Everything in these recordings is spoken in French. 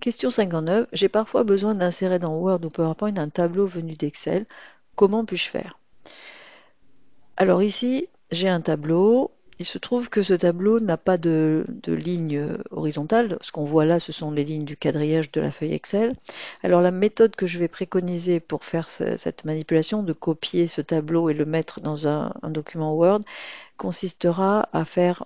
Question 59. J'ai parfois besoin d'insérer dans Word ou PowerPoint un tableau venu d'Excel. Comment puis-je faire? Alors ici, j'ai un tableau. Il se trouve que ce tableau n'a pas de ligne horizontale. Ce qu'on voit là, ce sont les lignes du quadrillage de la feuille Excel. Alors la méthode que je vais préconiser pour faire cette manipulation, de copier ce tableau et le mettre dans un document Word, consistera à faire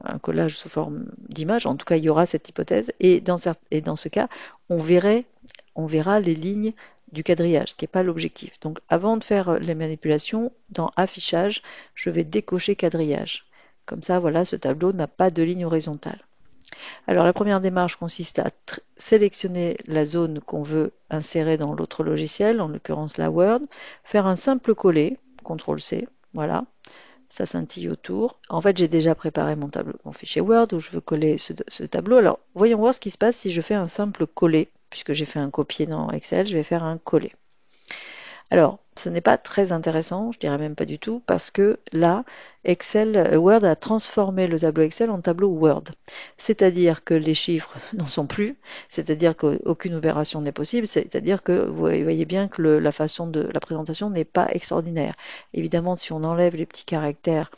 un collage sous forme d'image. En tout cas, il y aura cette hypothèse. Et dans ce cas, on verra les lignes du quadrillage, ce qui n'est pas l'objectif. Donc avant de faire les manipulations, dans Affichage, je vais décocher quadrillage. Comme ça, voilà, ce tableau n'a pas de ligne horizontale. Alors la première démarche consiste à sélectionner la zone qu'on veut insérer dans l'autre logiciel, en l'occurrence la Word, faire un simple coller, CTRL-C, voilà, ça scintille autour. En fait, j'ai déjà préparé mon fichier Word où je veux coller ce tableau. Alors, voyons voir ce qui se passe si je fais un simple coller. Puisque j'ai fait un copier dans Excel, je vais faire un coller. Alors, ce n'est pas très intéressant, je dirais même pas du tout, parce que là, Word a transformé le tableau Excel en tableau Word. C'est-à-dire que les chiffres n'en sont plus, c'est-à-dire qu'aucune opération n'est possible, c'est-à-dire que vous voyez bien que la façon de la présentation n'est pas extraordinaire. Évidemment, si on enlève les petits caractères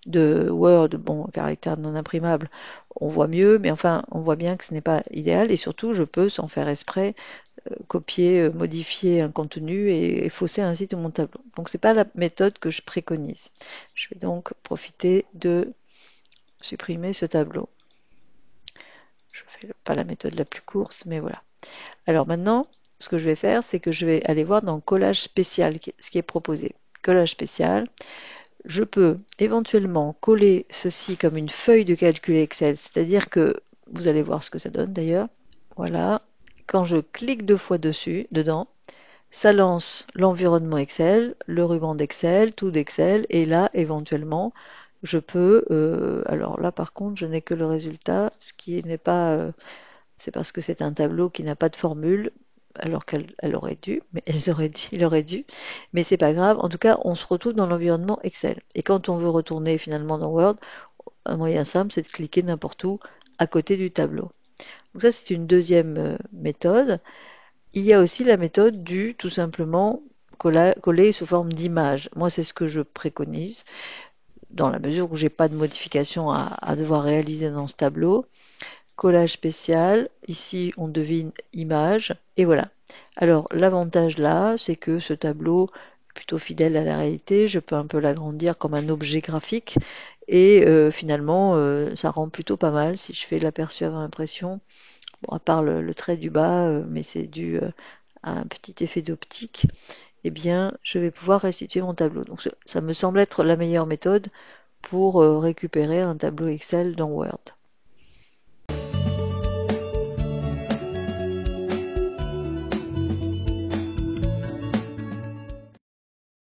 de Word, bon, caractère non imprimable, on voit mieux, mais enfin, on voit bien que ce n'est pas idéal, et surtout, je peux, sans faire exprès, copier, modifier un contenu et fausser ainsi tout mon tableau. Donc, ce n'est pas la méthode que je préconise. Je vais donc profiter de supprimer ce tableau. Je ne fais pas la méthode la plus courte, mais voilà. Alors maintenant, ce que je vais faire, c'est que je vais aller voir dans Collage spécial, ce qui est proposé. Collage spécial, je peux éventuellement coller ceci comme une feuille de calcul Excel, c'est-à-dire que, vous allez voir ce que ça donne d'ailleurs, voilà, quand je clique 2 fois dedans, ça lance l'environnement Excel, le ruban d'Excel, tout d'Excel, et là, éventuellement, je peux, alors là par contre, je n'ai que le résultat, ce qui n'est pas, c'est parce que c'est un tableau qui n'a pas de formule, alors qu'elle aurait dû, mais il aurait dû, mais c'est pas grave. En tout cas, on se retrouve dans l'environnement Excel. Et quand on veut retourner finalement dans Word, un moyen simple, c'est de cliquer n'importe où à côté du tableau. Donc ça, c'est une deuxième méthode. Il y a aussi la méthode du tout simplement coller sous forme d'image. Moi, c'est ce que je préconise dans la mesure où j'ai pas de modification à devoir réaliser dans ce tableau. Collage spécial, ici on devine image, et voilà. Alors l'avantage là, c'est que ce tableau est plutôt fidèle à la réalité, je peux un peu l'agrandir comme un objet graphique, et finalement ça rend plutôt pas mal si je fais l'aperçu avant impression, bon, à part le trait du bas, mais c'est dû à un petit effet d'optique, eh bien je vais pouvoir restituer mon tableau. Donc ça me semble être la meilleure méthode pour récupérer un tableau Excel dans Word.